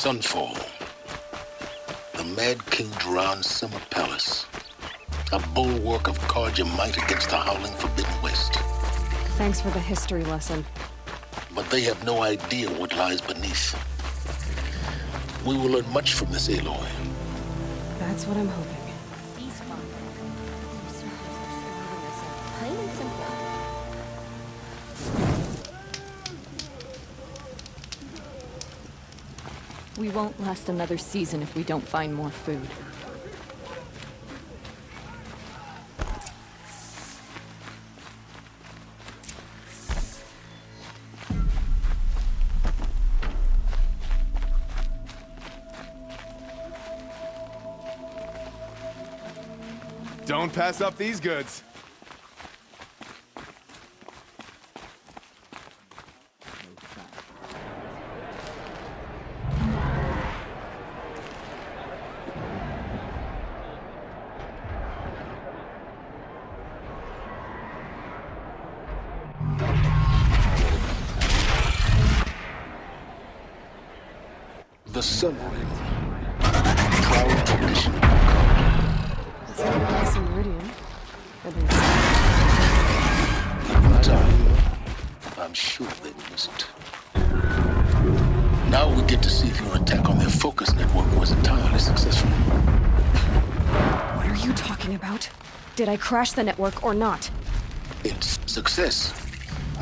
Sunfall. The Mad King Duran's summer palace. A bulwark of Carja might against the howling Forbidden West. Thanks for the history lesson. But they have no idea what lies beneath. We will learn much from this Aloy. That's what I'm hoping. Plain and simple. We won't last another season if we don't find more food. Don't pass up these goods. The Sun Ring. Proud tradition. It's not a nice meridian. At least. In time, I'm sure they missed. Now we get to see if your attack on their focus network was entirely successful. What are you talking about? Did I crash the network or not? It's success.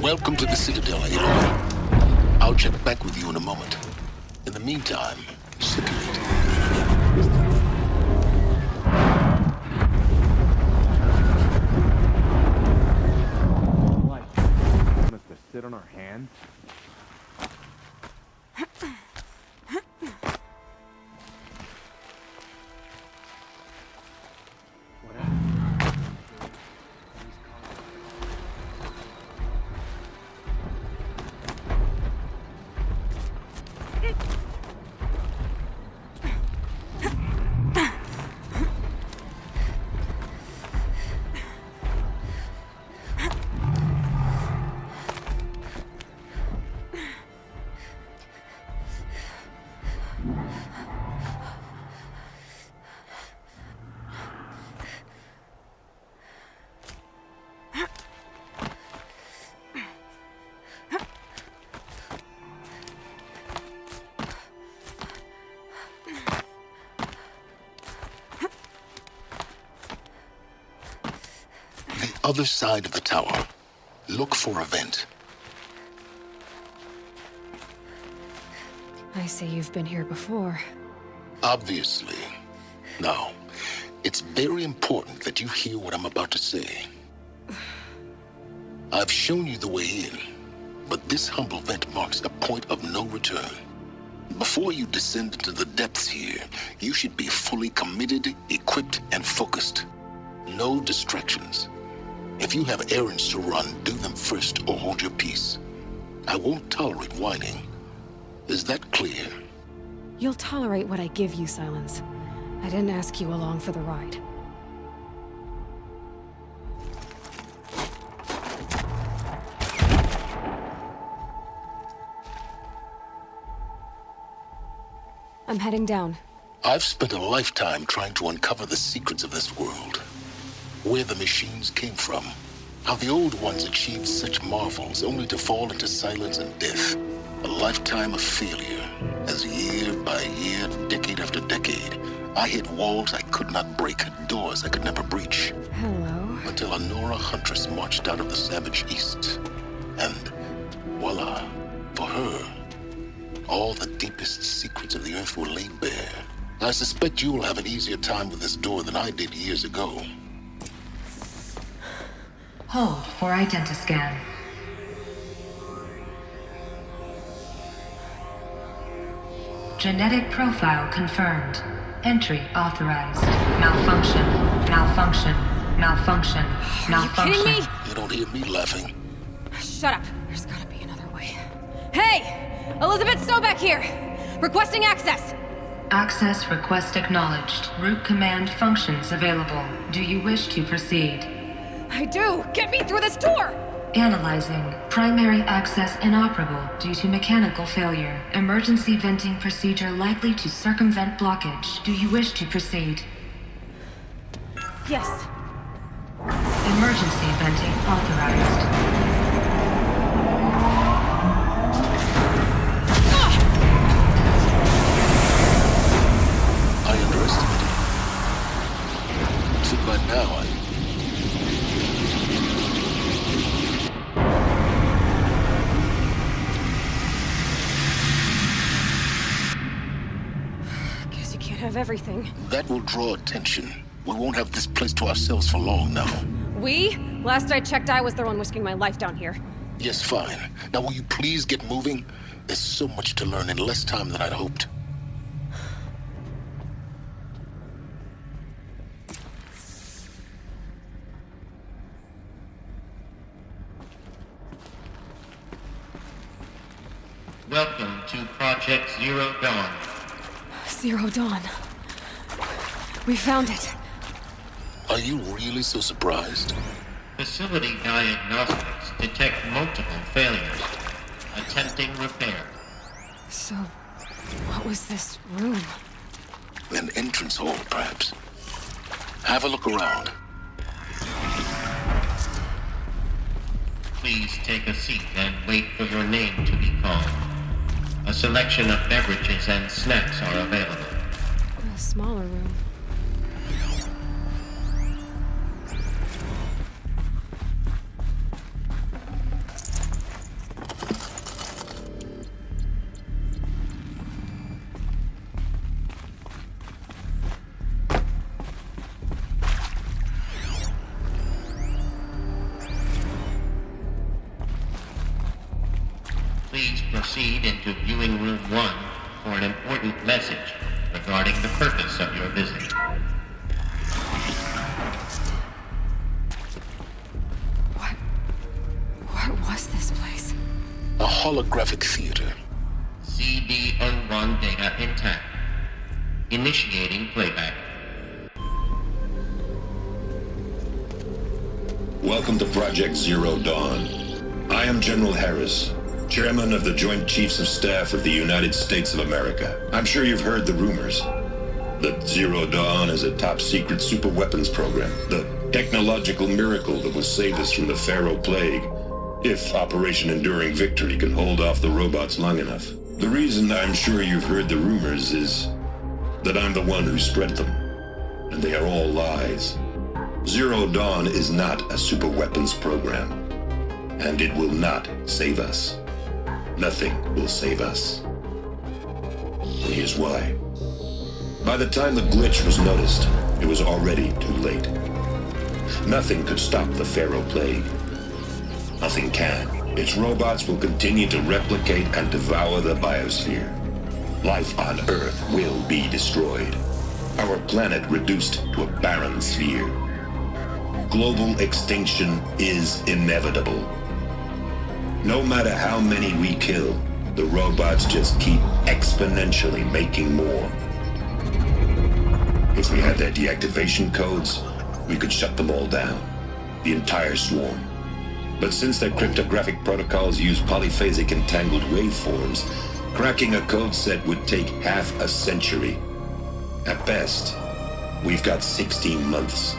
Welcome to the Citadel, Aloy. I'll check back with you in a moment. In the meantime, circulate. What? Must have sit on our hands? Other side of the tower. Look for a vent. I see you've been here before. Obviously. Now, it's very important that you hear what I'm about to say. I've shown you the way in, but this humble vent marks a point of no return. Before you descend into the depths here, you should be fully committed, equipped, and focused. No distractions. If you have errands to run, do them first or hold your peace. I won't tolerate whining. Is that clear? You'll tolerate what I give you, Silence. I didn't ask you along for the ride. I'm heading down. I've spent a lifetime trying to uncover the secrets of this world. Where the machines came from. How the old ones achieved such marvels only to fall into silence and death. A lifetime of failure, as year by year, decade after decade, I hit walls I could not break, doors I could never breach. Hello. Until a Nora huntress marched out of the savage east. And voila, for her, all the deepest secrets of the earth were laid bare. I suspect you'll have an easier time with this door than I did years ago. Hold for identiscan. Genetic profile confirmed. Entry authorized. Malfunction. Malfunction. Malfunction. Malfunction. Are you kidding me? You don't hear me laughing. Shut up. There's gotta be another way. Hey! Elizabeth Sobek here! Requesting access! Access request acknowledged. Root command functions available. Do you wish to proceed? I do! Get me through this door! Analyzing. Primary access inoperable due to mechanical failure. Emergency venting procedure likely to circumvent blockage. Do you wish to proceed? Yes. Emergency venting authorized. I underestimated you. So by now, Guess you can't have everything. that will draw attention. We won't have this place to ourselves for long now. We? Last I checked, I was the one risking my life down here. Yes, fine. Now will you please get moving? There's so much to learn in less time than I'd hoped. Welcome to Project Zero Dawn. Zero Dawn. We found it. Are you really so surprised? Facility diagnostics detect multiple failures. Attempting repair. So, what was this room? An entrance hall, perhaps. Have a look around. Please take a seat and wait for your name to be called. A selection of beverages and snacks are available. A smaller room. Please proceed into viewing room 1 for an important message regarding the purpose of your visit. What was this place? A holographic theater. CD01 data intact. Initiating playback. Welcome to Project Zero Dawn. I am General Harris, Chairman of the Joint Chiefs of Staff of the United States of America. I'm sure you've heard the rumors that Zero Dawn is a top-secret superweapons program, the technological miracle that will save us from the Pharaoh Plague, if Operation Enduring Victory can hold off the robots long enough. The reason I'm sure you've heard the rumors is that I'm the one who spread them, and they are all lies. Zero Dawn is not a superweapons program, and it will not save us. Nothing will save us. Here's why. By the time the glitch was noticed, it was already too late. Nothing could stop the Pharaoh Plague. Nothing can. Its robots will continue to replicate and devour the biosphere. Life on Earth will be destroyed. Our planet reduced to a barren sphere. Global extinction is inevitable. No matter how many we kill, the robots just keep exponentially making more. If we had their deactivation codes, we could shut them all down, the entire swarm. But since their cryptographic protocols use polyphasic entangled waveforms, cracking a code set would take half a century. At best, we've got 16 months.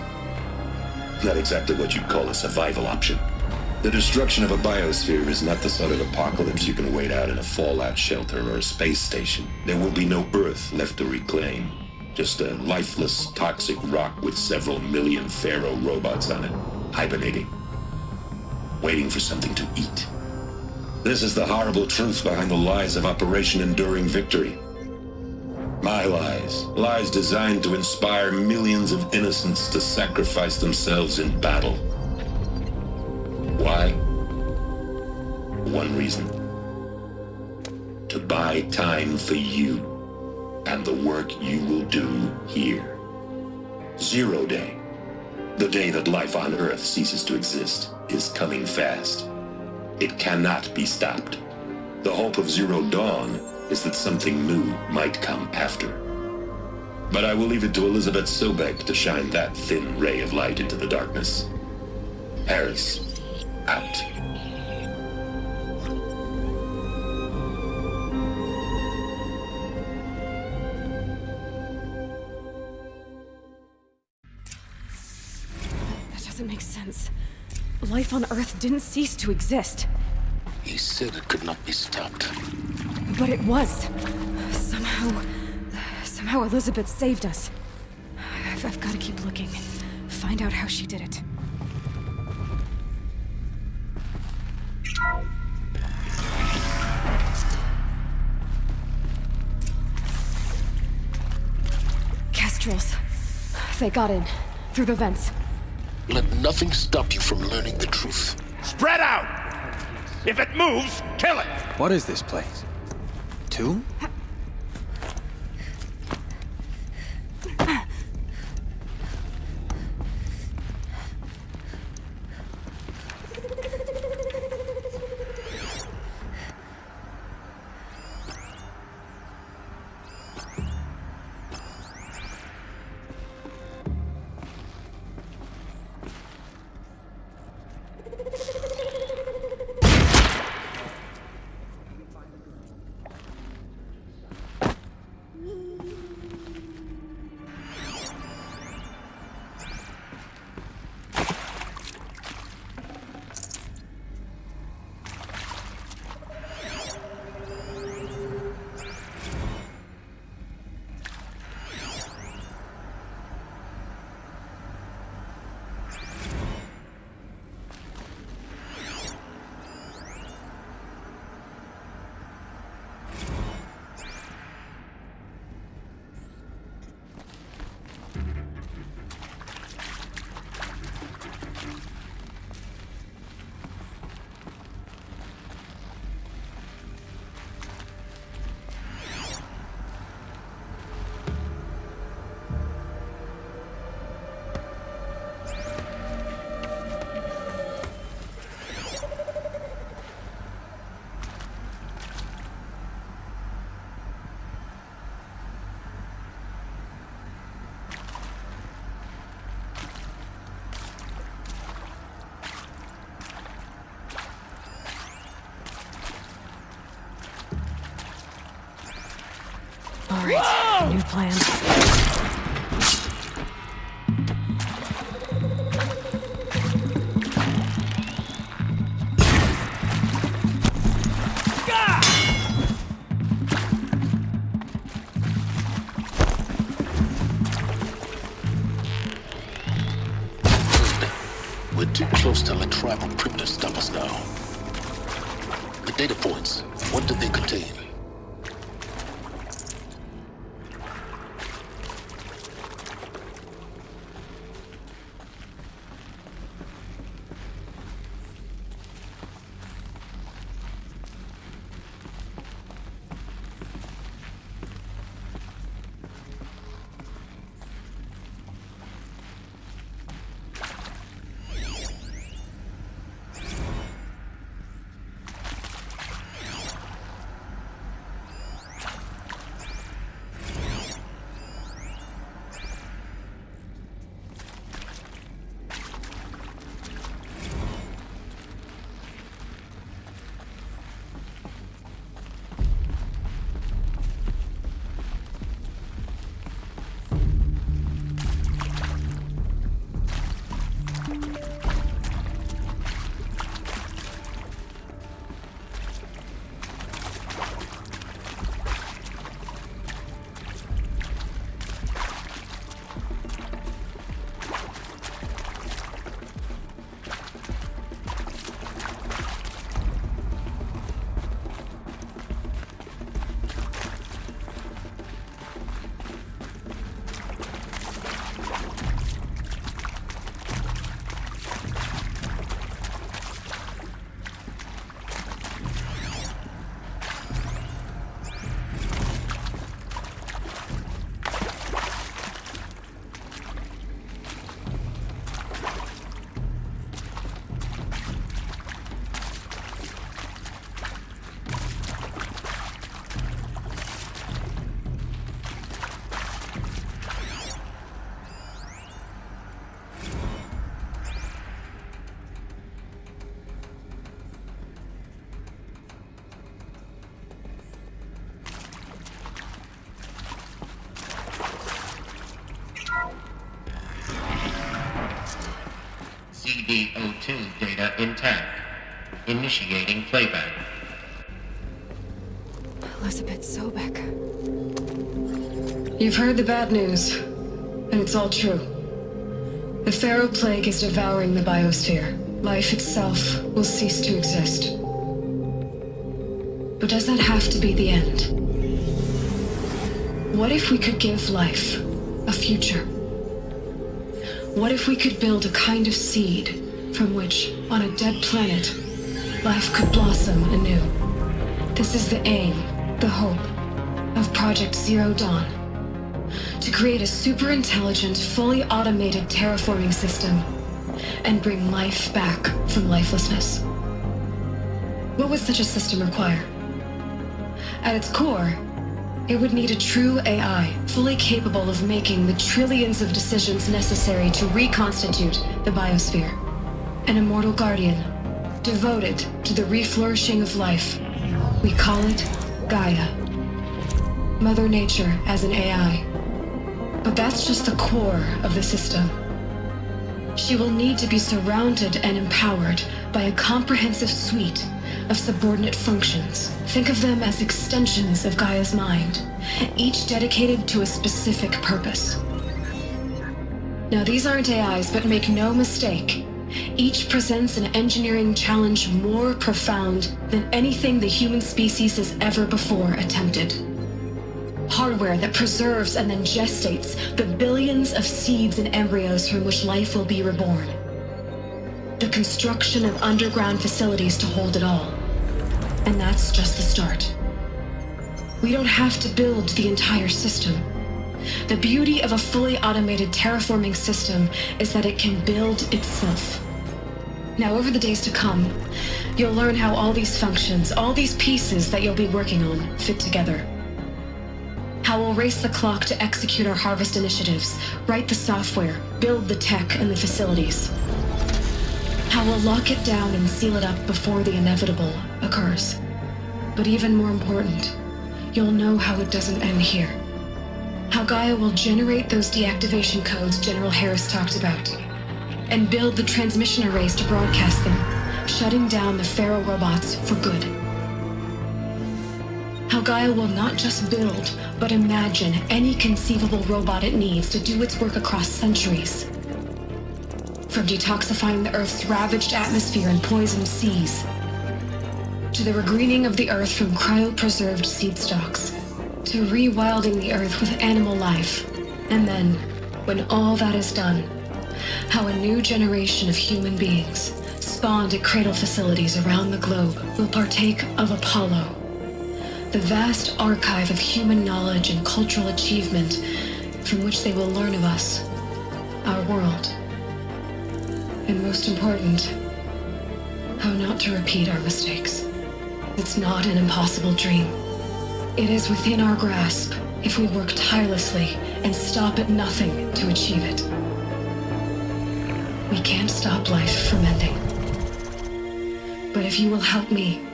Not exactly what you'd call a survival option. The destruction of a biosphere is not the sort of apocalypse you can wait out in a fallout shelter or a space station. There will be no Earth left to reclaim. Just a lifeless, toxic rock with several million Pharaoh robots on it, hibernating, waiting for something to eat. This is the horrible truth behind the lies of Operation Enduring Victory. My lies. Lies designed to inspire millions of innocents to sacrifice themselves in battle. Why? One reason. To buy time for you. and the work you will do here. 0 Day, the day that life on Earth ceases to exist, is coming fast. It cannot be stopped. The hope of Zero Dawn is that something new might come after. But I will leave it to Elizabeth Sobek to shine that thin ray of light into the darkness. Harris, out. That doesn't make sense. Life on Earth didn't cease to exist. He said it could not be stopped. But it was. Somehow Elizabeth saved us. I've got to keep looking. Find out how she did it. Kestrels. They got in. Through the vents. Let nothing stop you from learning the truth. Spread out! If it moves, kill it! What is this place? Tomb? All right, new plan. We're too close to let tribal primitives stop us now. The data points, what do they contain? PDO2 data intact. Initiating playback. Elizabeth Sobek. You've heard the bad news, and it's all true. The Pharaoh Plague is devouring the biosphere. Life itself will cease to exist. But does that have to be the end? What if we could give life a future? What if we could build a kind of seed from which, on a dead planet, life could blossom anew? This is the aim, the hope, of Project Zero Dawn. To create a super-intelligent, fully automated terraforming system and bring life back from lifelessness. What would such a system require? At its core, it would need a true AI, fully capable of making the trillions of decisions necessary to reconstitute the biosphere. An immortal guardian, devoted to the reflourishing of life. We call it Gaia. Mother Nature as an AI. But that's just the core of the system. She will need to be surrounded and empowered by a comprehensive suite of subordinate functions. Think of them as extensions of Gaia's mind, each dedicated to a specific purpose. Now, these aren't AIs, but make no mistake, each presents an engineering challenge more profound than anything the human species has ever before attempted. Hardware that preserves and then gestates the billions of seeds and embryos from which life will be reborn. The construction of underground facilities to hold it all. And that's just the start. We don't have to build the entire system. The beauty of a fully automated terraforming system is that it can build itself. Now, over the days to come, you'll learn how all these functions, all these pieces that you'll be working on, fit together. How we'll race the clock to execute our harvest initiatives, write the software, build the tech and the facilities. How we'll lock it down and seal it up before the inevitable occurs. But even more important, you'll know how it doesn't end here. How Gaia will generate those deactivation codes General Harris talked about, and build the transmission arrays to broadcast them, shutting down the Pharaoh robots for good. How Gaia will not just build, but imagine any conceivable robot it needs to do its work across centuries. From detoxifying the Earth's ravaged atmosphere and poisoned seas, to the regreening of the Earth from cryopreserved seed stalks, to rewilding the Earth with animal life. And then, when all that is done, how a new generation of human beings, spawned at cradle facilities around the globe, will partake of Apollo, the vast archive of human knowledge and cultural achievement from which they will learn of us, our world. And most important, how not to repeat our mistakes. It's not an impossible dream. It is within our grasp if we work tirelessly and stop at nothing to achieve it. We can't stop life from ending. But if you will help me,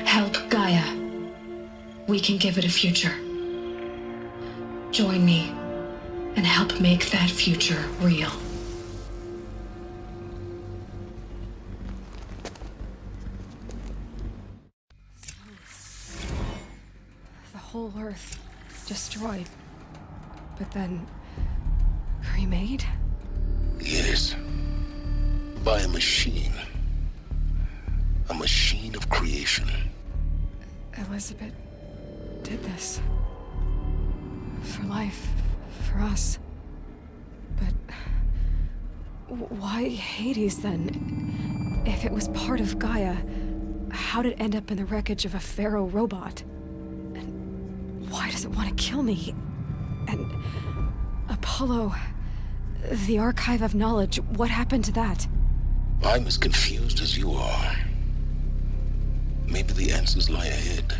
help Gaia, we can give it a future. Join me and help make that future real. The whole Earth destroyed, but then remade? Yes. By a machine. A machine of creation. Elizabeth did this. For life, for us. But why Hades then? If it was part of Gaia, how did it end up in the wreckage of a Pharaoh robot? And why does it want to kill me? And Apollo, the archive of knowledge, what happened to that? I'm as confused as you are. Maybe the answers lie ahead.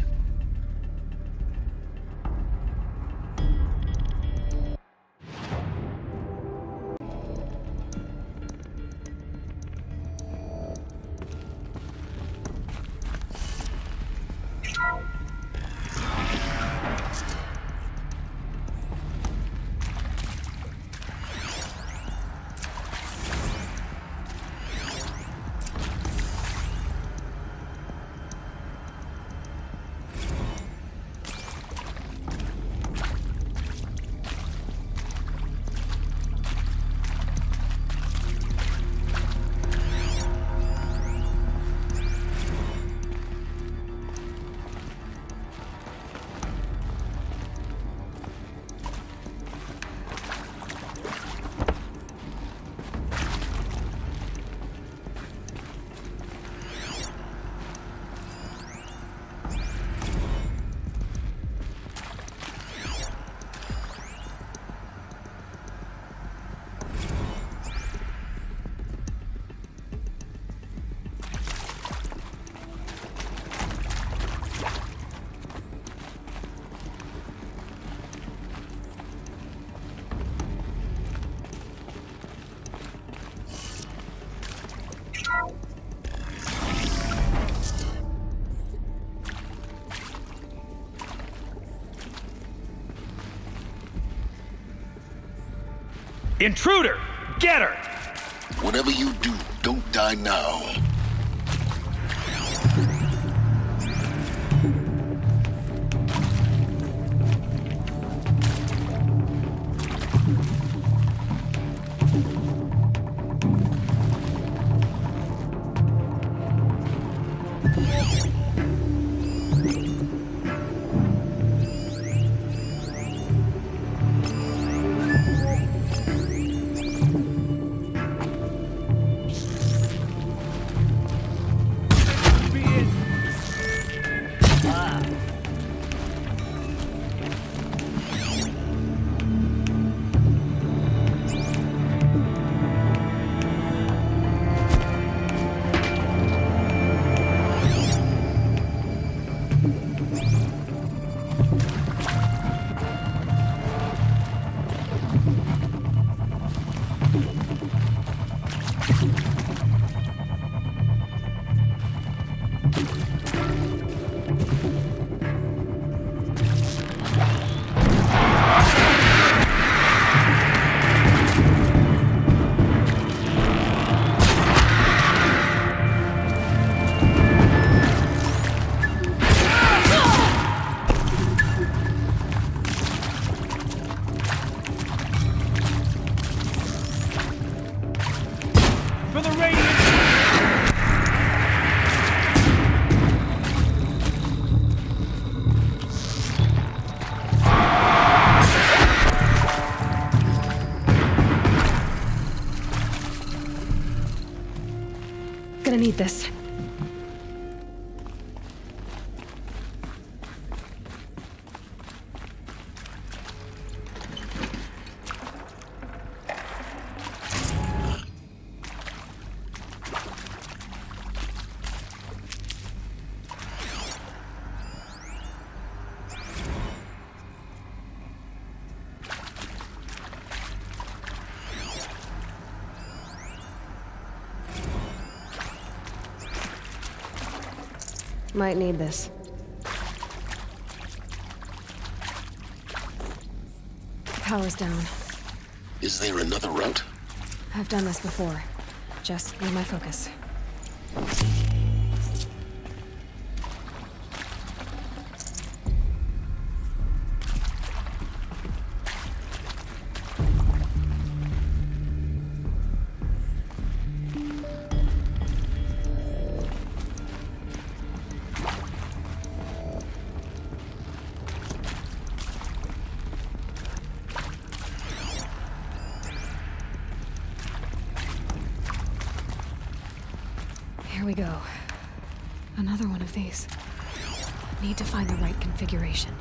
Intruder! Get her! Whatever you do, don't die now. For the Radiant! Gonna need this. Might need this. Power's down. Is there another route? I've done this before. Just need my focus. Here we go. Another one of these. Need to find the right configuration.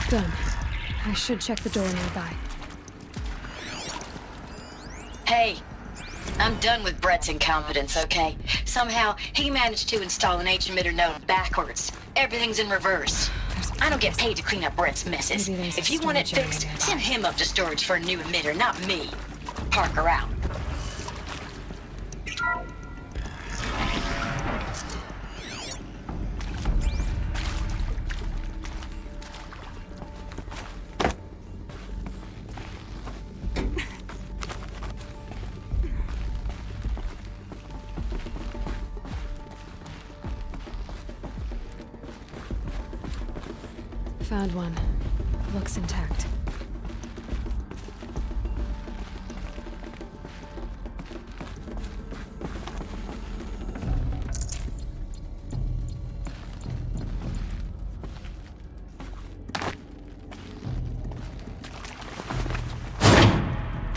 Done. I should check the door nearby. Hey, I'm done with Brett's incompetence, okay? Somehow, he managed to install an H-emitter node backwards. Everything's in reverse. I don't get paid to clean up Brett's messes. If you want it fixed, send him up to storage for a new emitter, not me. Parker out. Found one. Looks intact.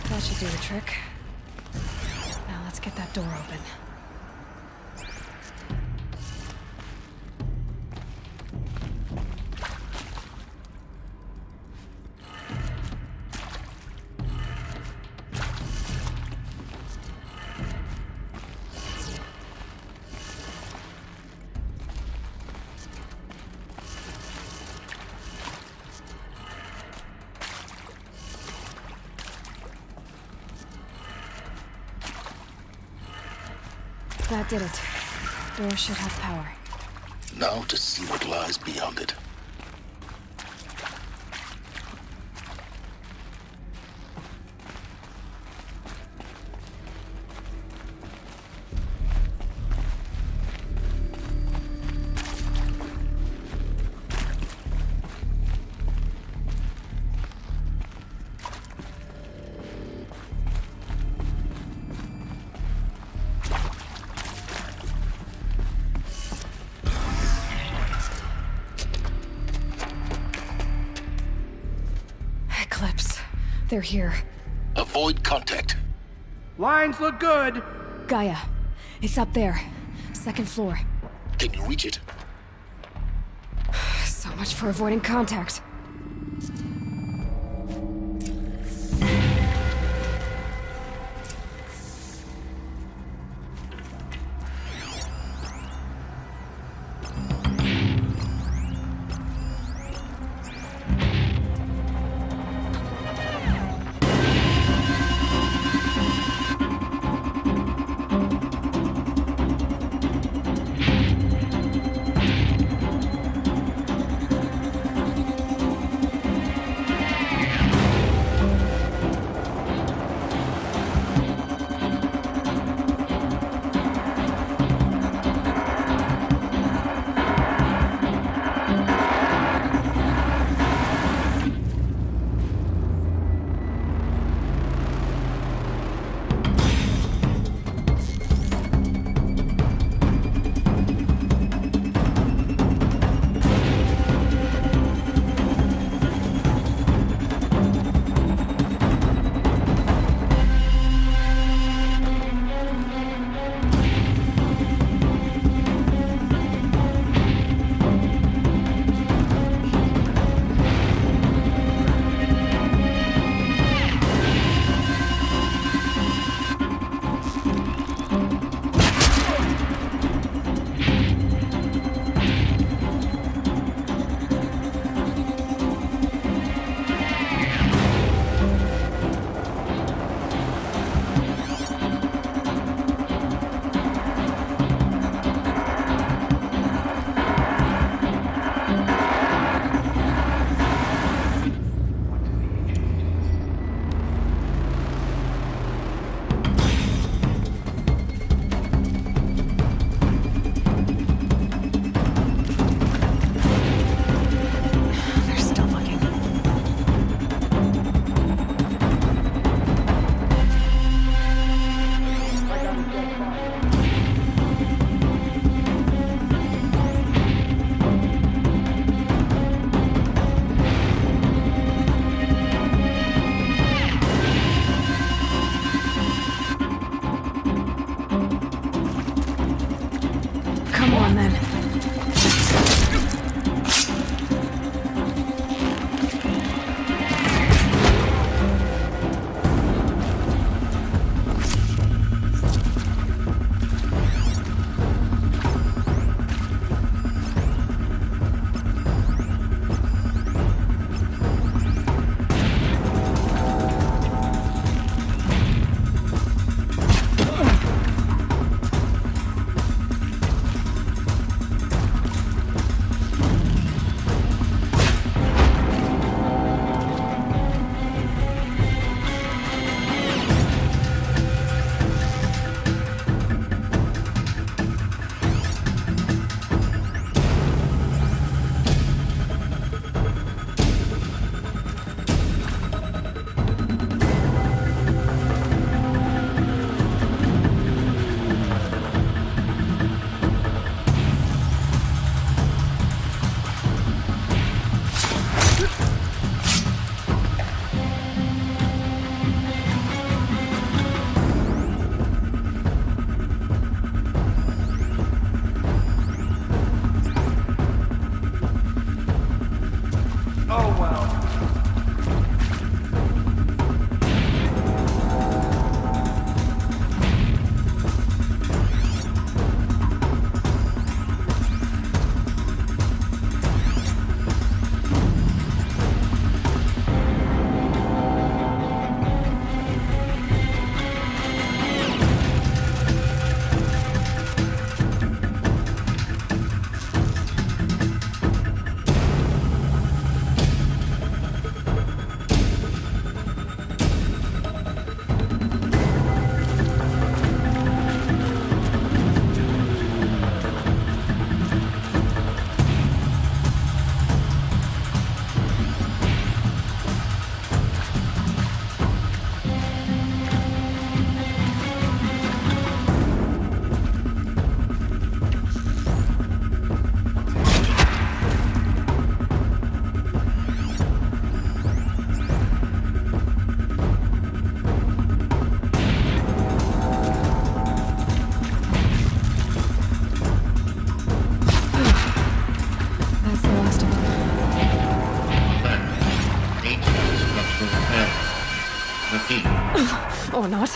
That should do the trick. Now let's get that door open. That did it. Door should have power. Now to see what lies beyond it. Eclipse. They're here. Avoid contact. Lines look good. Gaia. It's up there. Second floor. Can you reach it? So much for avoiding contact. not.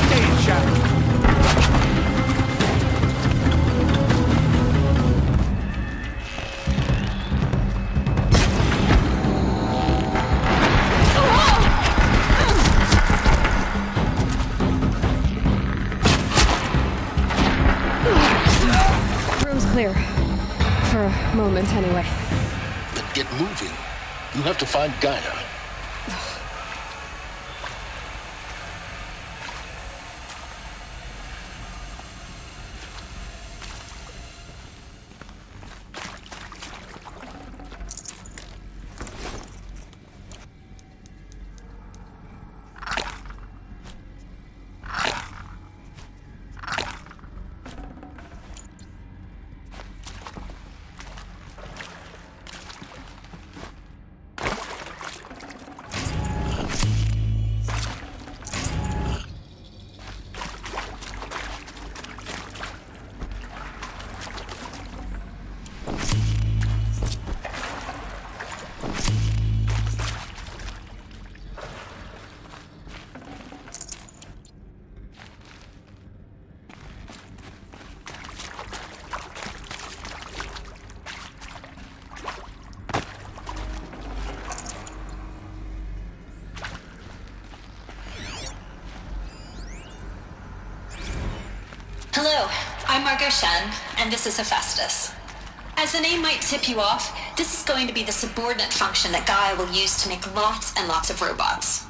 Stay in shadow. Room's clear. For a moment, anyway. Then get moving. You have to find Gaia. Hello, I'm Margot Shen, and this is Hephaestus. As the name might tip you off, this is going to be the subordinate function that Gaia will use to make lots and lots of robots.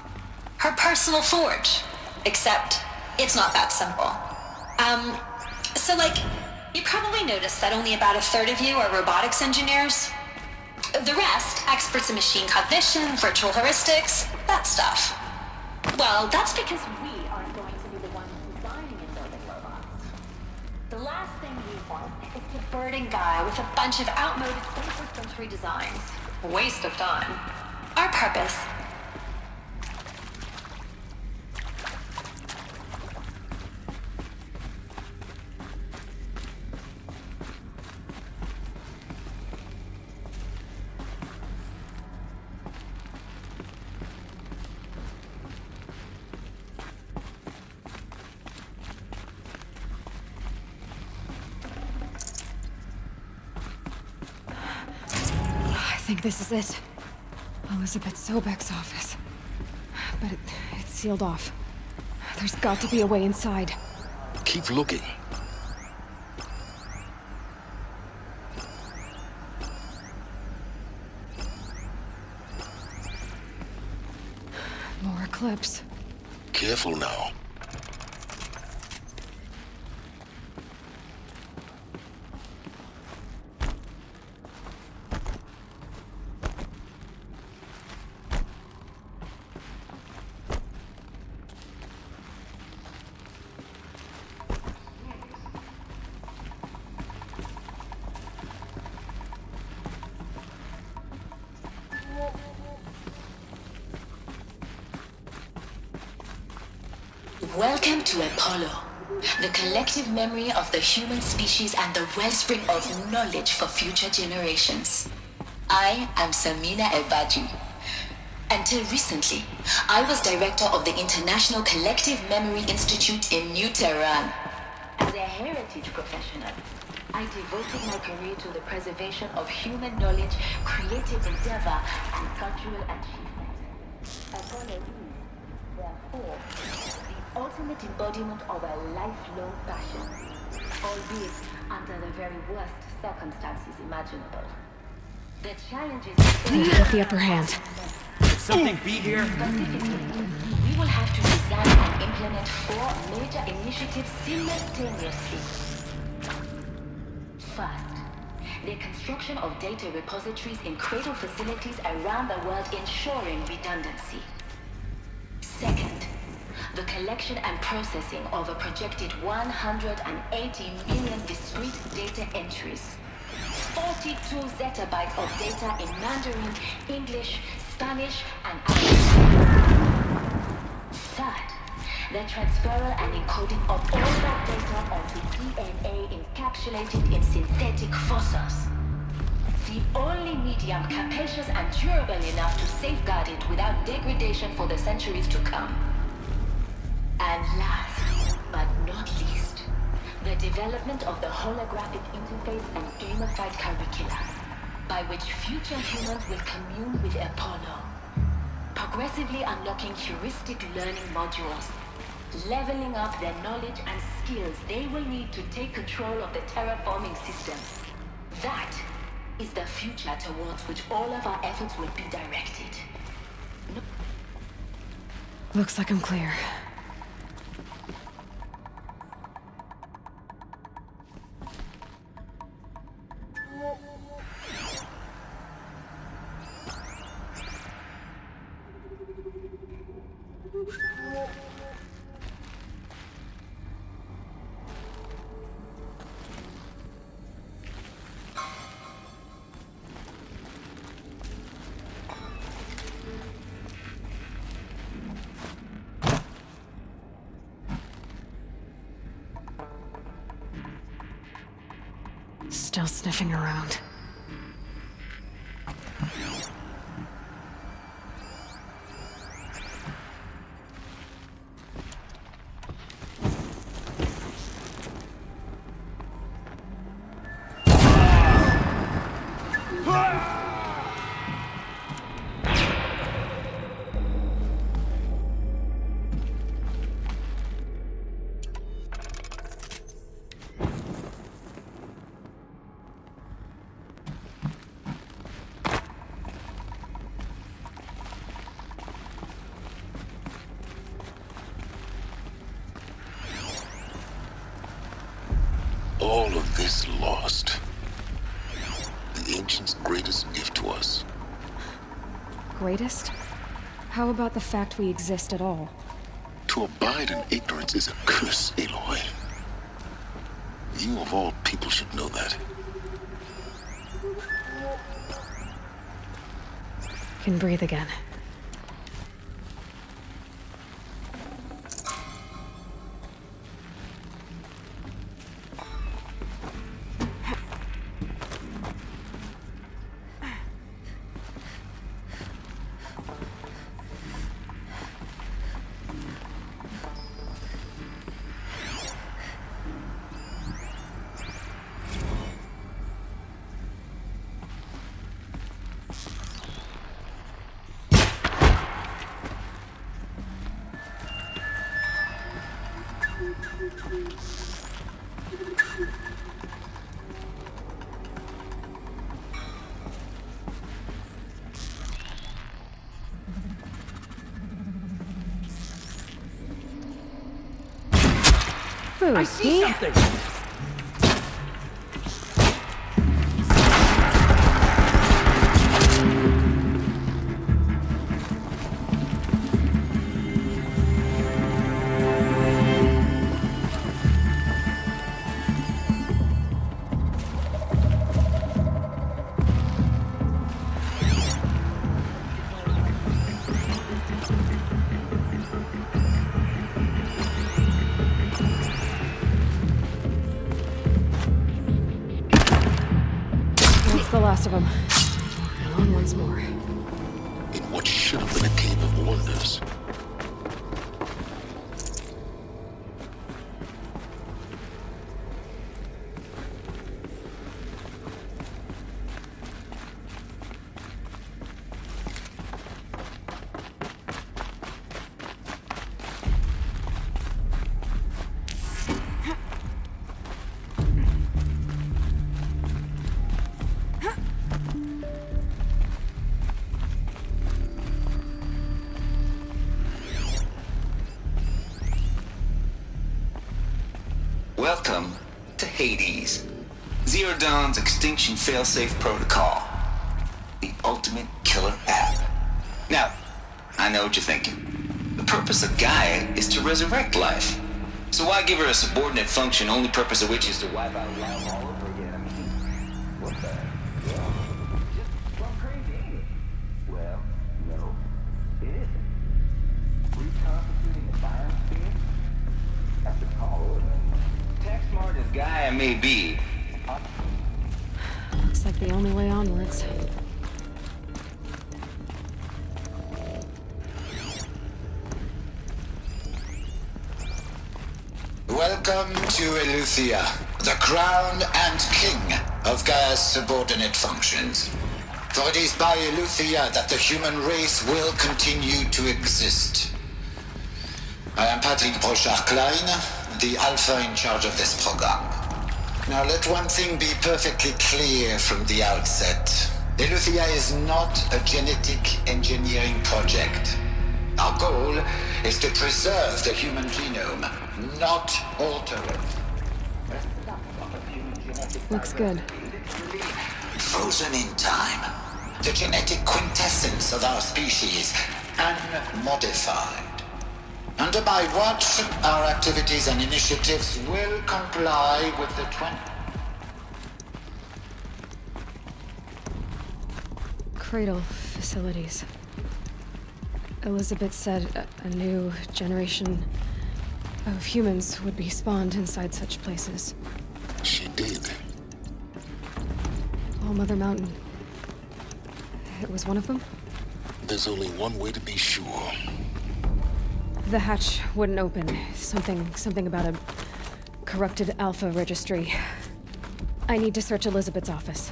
Her personal forge. Except, it's not that simple. You probably noticed that only about a third of you are robotics engineers. The rest, experts in machine cognition, virtual heuristics, that stuff. Well, that's because we aren't going to be the ones designing and building robots. The last thing we want is to burden Gaia with a bunch of outmoded 21st century designs. A waste of time. Our purpose. I think this is it. Elizabeth Sobek's office. But it's sealed off. There's got to be a way inside. Keep looking. More eclipse. Careful now. Welcome to Apollo, the collective memory of the human species and the wellspring of knowledge for future generations. I am Samina Ebaji. Until recently, I was director of the International Collective Memory Institute in New Tehran. As a heritage professional, I devoted my career to the preservation of human knowledge, creative endeavor, and cultural achievement. Apollo is, therefore, the ultimate embodiment of a lifelong passion, albeit under the very worst circumstances imaginable. The challenges We have the upper hand. Something be here? specifically, we will have to design and implement 4 major initiatives simultaneously. First, the construction of data repositories in cradle facilities around the world ensuring redundancy. Second, the collection and processing of a projected 180 million discrete data entries. 42 zettabytes of data in Mandarin, English, Spanish, and Arabic. Third, the transferal and encoding of all that data onto DNA encapsulated in synthetic fossils. The only medium capacious and durable enough to safeguard it without degradation for the centuries to come. And last, but not least, the development of the holographic interface and gamified curricula, by which future humans will commune with Apollo, progressively unlocking heuristic learning modules, leveling up their knowledge and skills they will need to take control of the terraforming system. That is the future towards which all of our efforts will be directed. Looks like I'm clear. Still sniffing around. All of this lost. The Ancients' greatest gift to us. Greatest? How about the fact we exist at all? To abide in ignorance is a curse, Aloy. You of all people should know that. Can breathe again. I see something! The last of them. And on once more. In what should have been a cave of wonders. Welcome to Hades, Zero Dawn's extinction failsafe protocol, the ultimate killer app. Now, I know what you're thinking. The purpose of Gaia is to resurrect life. So why give her a subordinate function, only purpose of which is to wipe out life all over again? I mean, what the hell? Just plumb crazy, ain't it? Well, no, it isn't. Reconstituting the biosphere Tech smart as Gaia may be, Looks like the only way onwards. Welcome to Eleuthia, the crown and king of Gaia's subordinate functions. For it is by Eleuthia that the human race will continue to exist. I am Patrick Brochard-Klein, the Alpha in charge of this program. Now let one thing be perfectly clear from the outset. Eleuthia is not a genetic engineering project. Our goal is to preserve the human genome, not alter it. Looks good. Frozen in time. The genetic quintessence of our species, unmodified. Under my watch, our activities and initiatives will comply with the Cradle facilities. Elizabeth said a new generation of humans would be spawned inside such places. She did. All Mother Mountain. It was one of them? There's only one way to be sure. The hatch wouldn't open. Something about a corrupted Alpha registry. I need to search Elizabeth's office.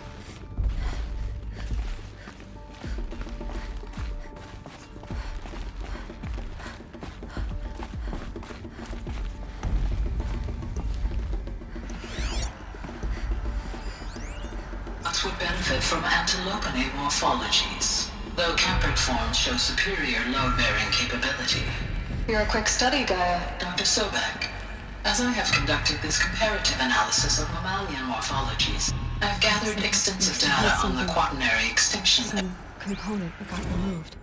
Would benefit from antilopinate morphologies, though Campert forms show superior load-bearing capability. You're a quick study, Gaia. Dr. Sobek, as I have conducted this comparative analysis of mammalian morphologies, I've gathered extensive data on the quaternary extinction. Some component that got removed.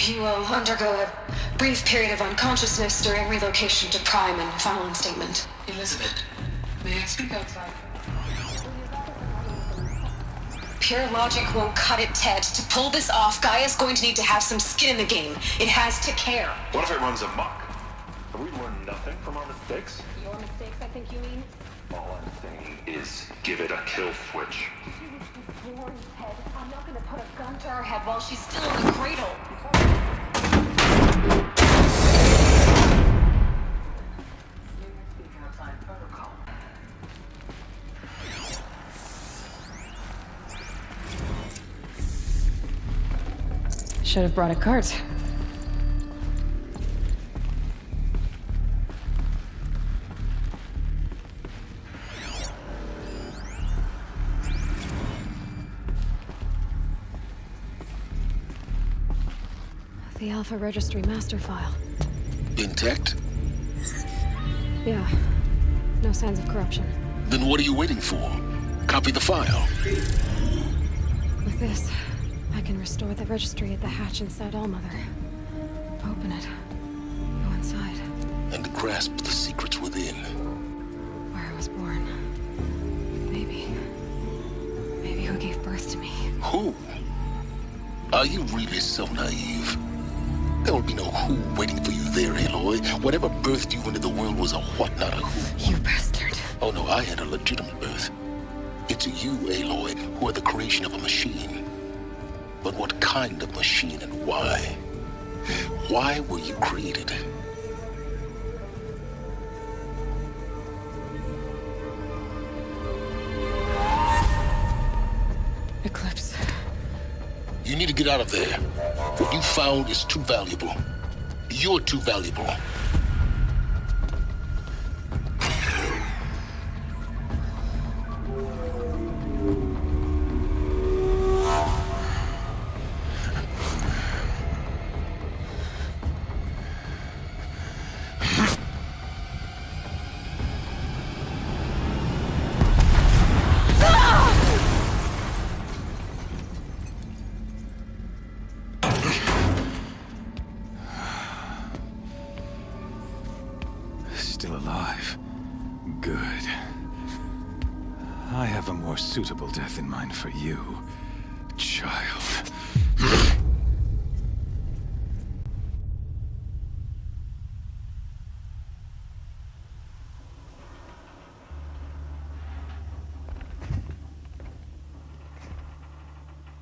You will undergo a brief period of unconsciousness during relocation to Prime and final instatement. Elizabeth, may I speak outside? Pure logic won't cut it, Ted. To pull this off, Gaia's going to need to have some skin in the game. It has to care. What if it runs amok? Have we learned nothing from our mistakes? Your mistakes, I think you mean? All I'm saying is give it a kill switch. She was born, Ted. I'm not gonna put a gun to her head while she's still in the cradle. Should have brought a cart. The Alpha Registry master file. Intact? Yeah. No signs of corruption. Then what are you waiting for? Copy the file. With this, I can restore the registry at the hatch inside Allmother. Open it. Go inside. And grasp the secrets within. Where I was born. Maybe who gave birth to me. Who? Are you really so naive? There will be no who waiting for you there, Aloy. Whatever birthed you into the world was a what, not a who. You bastard. Oh no, I had a legitimate birth. It's you, Aloy, who are the creation of a machine. But what kind of machine and why? Why were you created? Eclipse. You need to get out of there. What you found is too valuable. You're too valuable. Still alive. Good. I have a more suitable death in mind for you, child.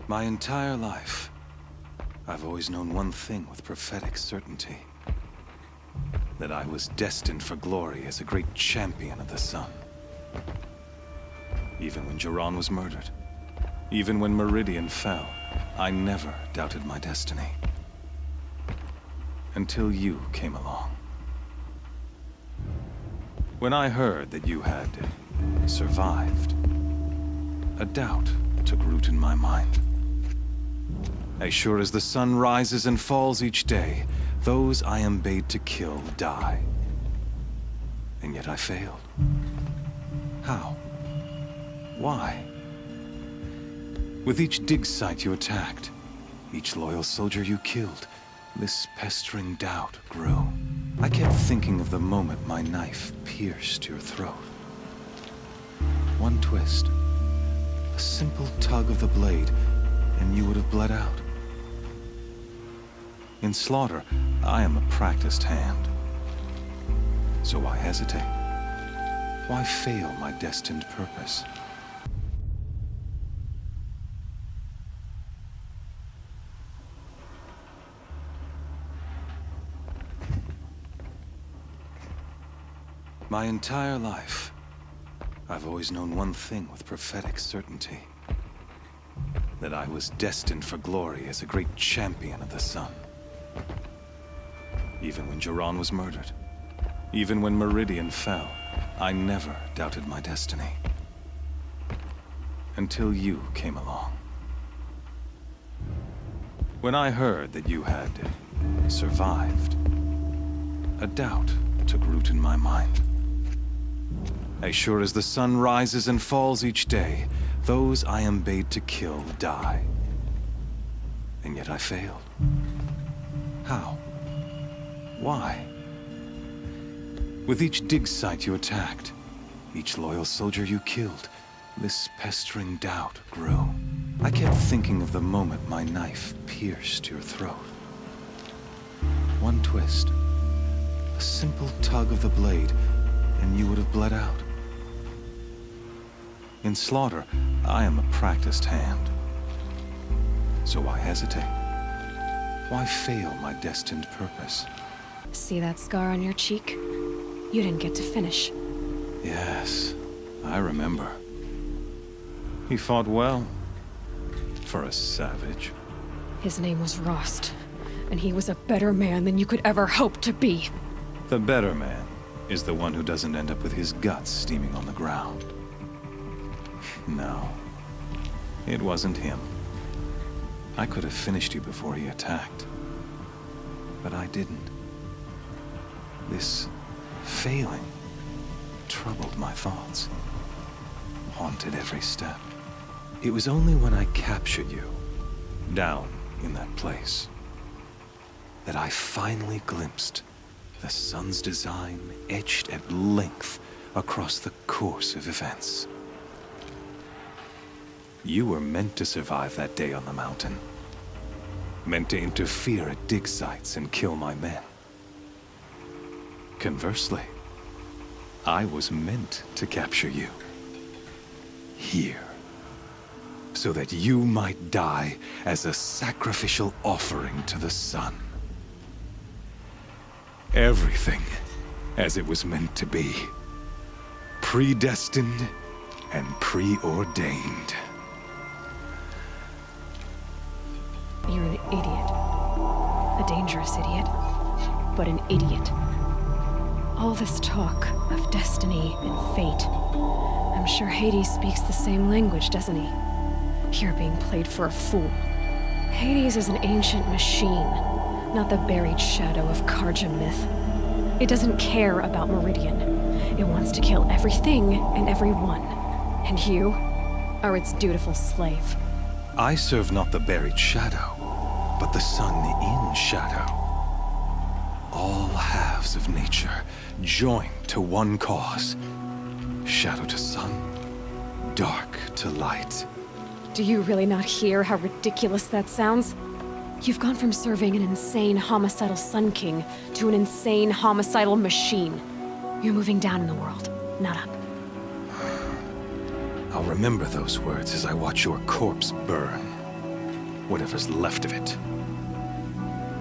My entire life, I've always known one thing with prophetic certainty. That I was destined for glory as a great champion of the sun. Even when Jiran was murdered, even when Meridian fell, I never doubted my destiny. Until you came along. When I heard that you had survived, a doubt took root in my mind. As sure as the sun rises and falls each day, those I am bade to kill die. And yet I failed. How? Why? With each dig site you attacked, each loyal soldier you killed, this pestering doubt grew. I kept thinking of the moment my knife pierced your throat. One twist, a simple tug of the blade, and you would have bled out. In slaughter, I am a practiced hand. So why hesitate? Why fail my destined purpose? My entire life, I've always known one thing with prophetic certainty. That I was destined for glory as a great champion of the sun. Even when Jiran was murdered, even when Meridian fell, I never doubted my destiny. Until you came along. When I heard that you had survived, a doubt took root in my mind. As sure as the sun rises and falls each day, those I am bade to kill die. And yet I failed. How? Why? With each dig site you attacked, each loyal soldier you killed, this pestering doubt grew. I kept thinking of the moment my knife pierced your throat. One twist, a simple tug of the blade, and you would have bled out. In slaughter, I am a practiced hand. So why hesitate? Why fail my destined purpose? See that scar on your cheek? You didn't get to finish. Yes, I remember. He fought well. For a savage. His name was Rost, and he was a better man than you could ever hope to be. The better man is the one who doesn't end up with his guts steaming on the ground. No, it wasn't him. I could have finished you before he attacked. But I didn't. This failing troubled my thoughts, haunted every step. It was only when I captured you, down in that place, that I finally glimpsed the sun's design etched at length across the course of events. You were meant to survive that day on the mountain. Meant to interfere at dig sites and kill my men. Conversely, I was meant to capture you. Here. So that you might die as a sacrificial offering to the sun. Everything as it was meant to be. Predestined and preordained. You're an idiot. A dangerous idiot. But an idiot. All this talk of destiny and fate. I'm sure Hades speaks the same language, doesn't he? You're being played for a fool. Hades is an ancient machine, not the buried shadow of Karja myth. It doesn't care about Meridian. It wants to kill everything and everyone. And you are its dutiful slave. I serve not the buried shadow, but the sun in shadow. All halves of nature joined to one cause. Shadow to sun, dark to light. Do you really not hear how ridiculous that sounds? You've gone from serving an insane homicidal Sun King to an insane homicidal machine. You're moving down in the world, not up. I'll remember those words as I watch your corpse burn. whatever's left of it.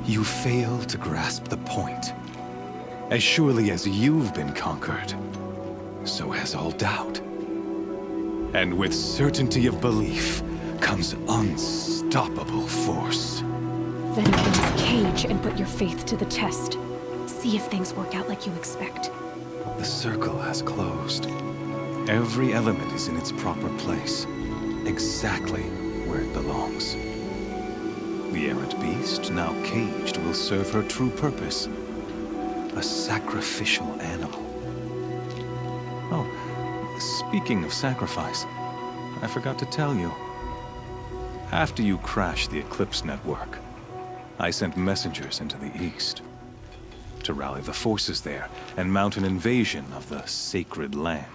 You fail to grasp the point. As surely as you've been conquered, so has all doubt. And with certainty of belief comes unstoppable force. Then open this cage and put your faith to the test. See if things work out like you expect. The circle has closed. Every element is in its proper place, exactly where it belongs. The errant beast, now caged, will serve her true purpose. A sacrificial animal. Oh, speaking of sacrifice, I forgot to tell you. After you crashed the Eclipse network, I sent messengers into the east to rally the forces there and mount an invasion of the sacred land.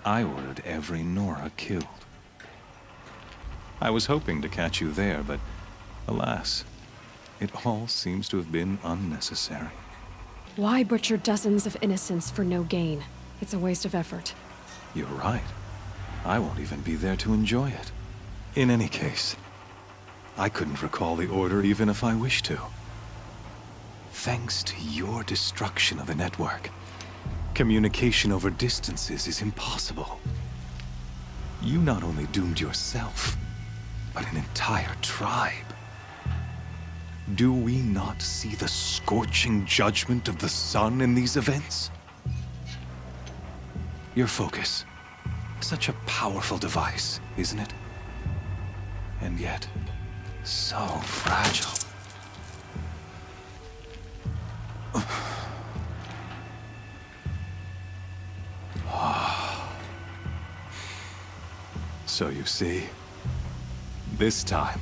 I ordered every Nora killed. I was hoping to catch you there, but alas, it all seems to have been unnecessary. Why butcher dozens of innocents for no gain? It's a waste of effort. You're right. I won't even be there to enjoy it. In any case, I couldn't recall the order even if I wished to. Thanks to your destruction of the network, communication over distances is impossible. You not only doomed yourself, but an entire tribe. Do we not see the scorching judgment of the sun in these events? Your focus, such a powerful device, isn't it? And yet, so fragile. So you see, this time,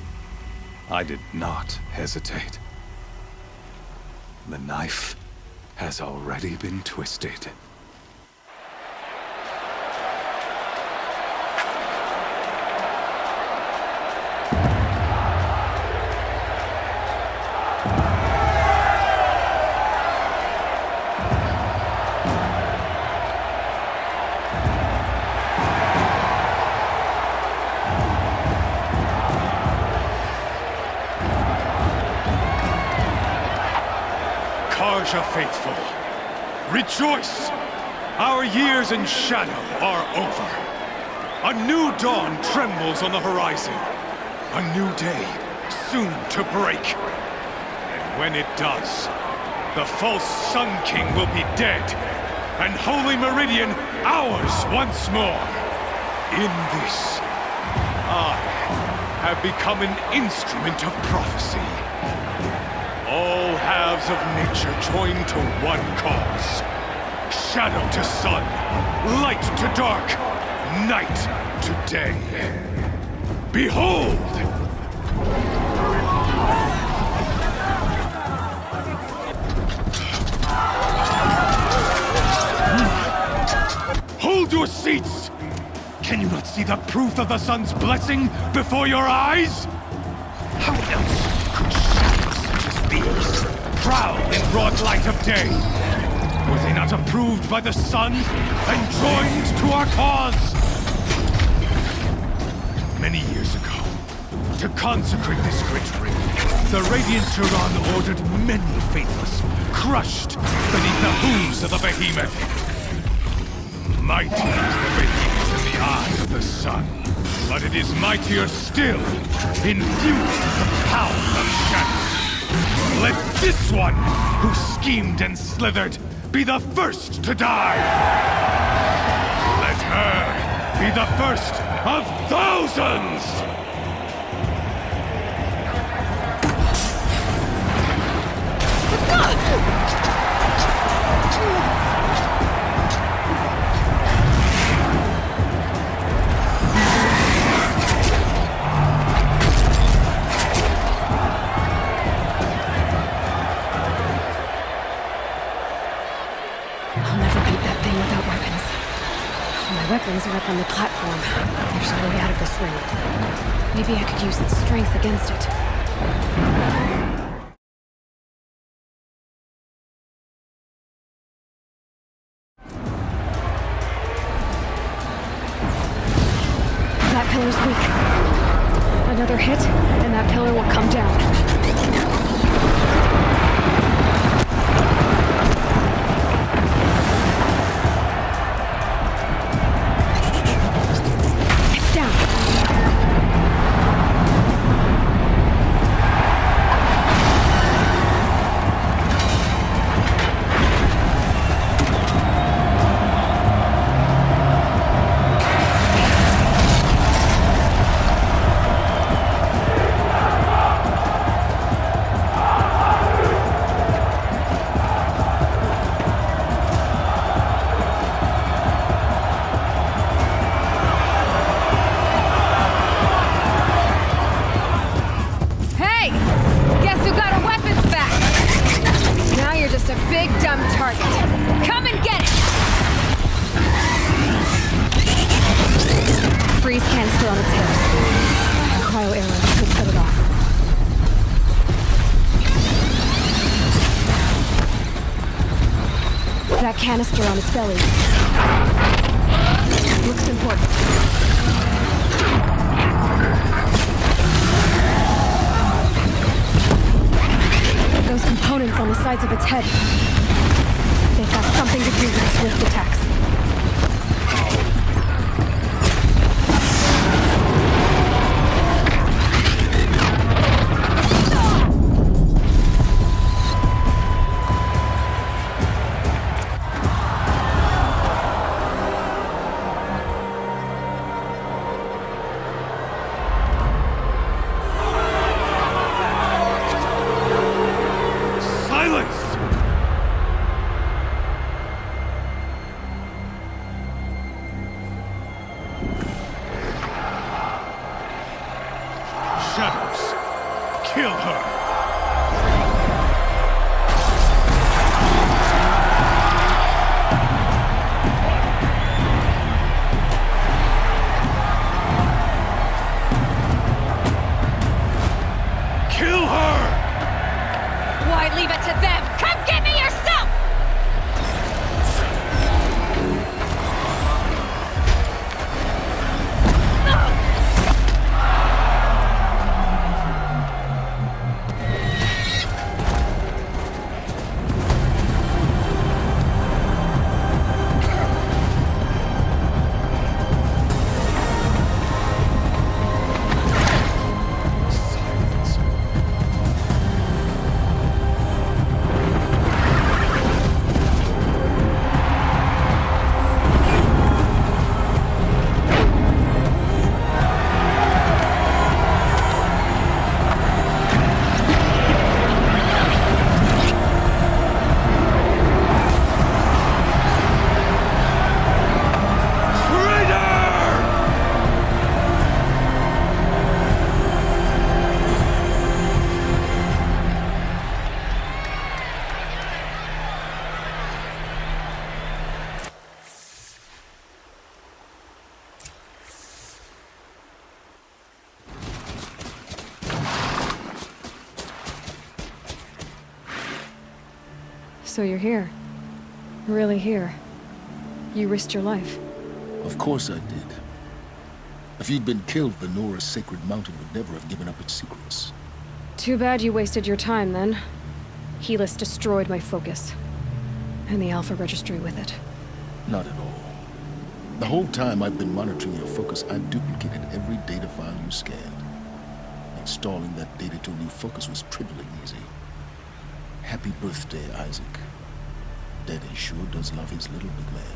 I did not hesitate. The knife has already been twisted. Faithful, rejoice! Our years in shadow are over. A new dawn trembles on the horizon. A new day soon to break. And when it does, the false Sun King will be dead, and Holy Meridian ours once more. In this, I have become an instrument of prophecy. All halves of nature join to one cause. Shadow to sun, light to dark, night to day. Behold! Hold your seats! Can you not see the proof of the sun's blessing before your eyes? How else could shadows such as these prowl in broad light of day? Were they not approved by the sun and joined to our cause? Many years ago, to consecrate this great ring, the Radiant Turan ordered many faithless, crushed beneath the hooves of the behemoth. Mighty is the behemoth in the eye of the sun, but it is mightier still, infused with the power of shadow. Let this one, who schemed and slithered, be the first to die! Let her be the first of thousands! Weapons are up on the platform. There's no way out of this ring. Maybe I could use its strength against it. That pillar's weak. Another hit, and that pillar will come down. That canister on its belly. Looks important. Those components on the sides of its head. They've got something to do with its swift attacks. Kill her! Kill her! Why leave it to them? Come get me yourself! So you're here. Really here. You risked your life. Of course I did. If you'd been killed, the Nora's sacred mountain would never have given up its secrets. Too bad you wasted your time, then. Helis destroyed my focus. And the Alpha Registry with it. Not at all. The whole time I've been monitoring your focus, I've duplicated every data file you scanned. Installing that data to a new focus was trivially easy. Happy birthday, Isaac. Daddy sure does love his little big man.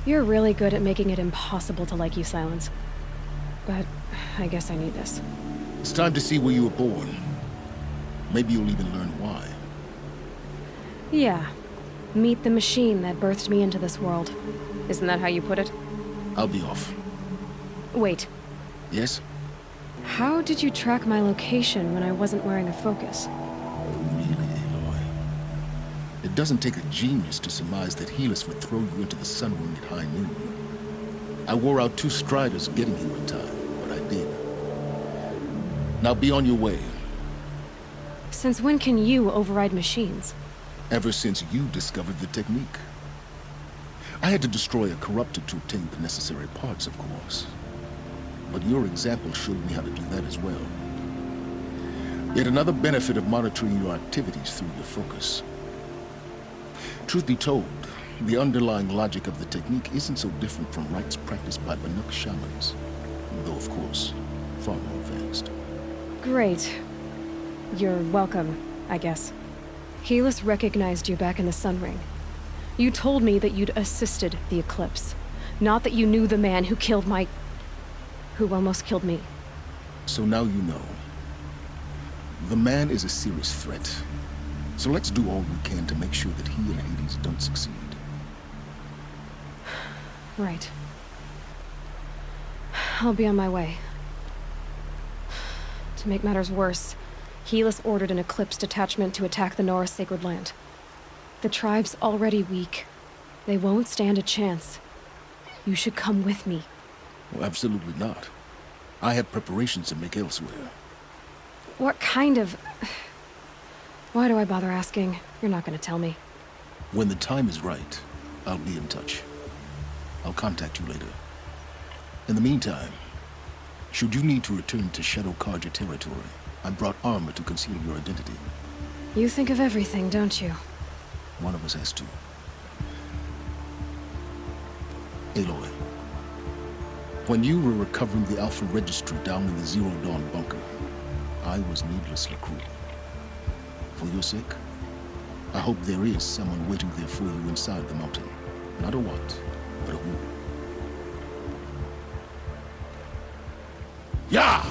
You're really good at making it impossible to like you, Silence. But I guess I need this. It's time to see where you were born. Maybe you'll even learn why. Yeah. Meet the machine that birthed me into this world. Isn't that how you put it? I'll be off. Wait. Yes? How did you track my location when I wasn't wearing a focus? Really, Aloy? It doesn't take a genius to surmise that Helis would throw you into the sun ring at high noon. I wore out 2 striders getting here in time, but I did. Now be on your way. Since when can you override machines? Ever since you discovered the technique. I had to destroy a corruptor to obtain the necessary parts, of course. but your example showed me how to do that as well. Yet another benefit of monitoring your activities through your focus. Truth be told, the underlying logic of the technique isn't so different from rites practiced by Banuk shamans, though of course, far more advanced. Great. You're welcome, I guess. Helis recognized you back in the Sun Ring. You told me that you'd assisted the eclipse, not that you knew the man who who almost killed me. So now you know. The man is a serious threat. So let's do all we can to make sure that he and Hades don't succeed. Right. I'll be on my way. To make matters worse, Helis ordered an Eclipse detachment to attack the Nora Sacred Land. The tribe's already weak. They won't stand a chance. You should come with me. Well, absolutely not. I have preparations to make elsewhere. What kind of... Why do I bother asking? You're not gonna tell me. When the time is right, I'll be in touch. I'll contact you later. In the meantime, should you need to return to Shadow Karja territory, I brought armor to conceal your identity. You think of everything, don't you? One of us has to. Aloy, when you were recovering the Alpha Registry down in the Zero Dawn bunker, I was needlessly cruel. For your sake, I hope there is someone waiting there for you inside the mountain. Not a what, but a who. Yeah!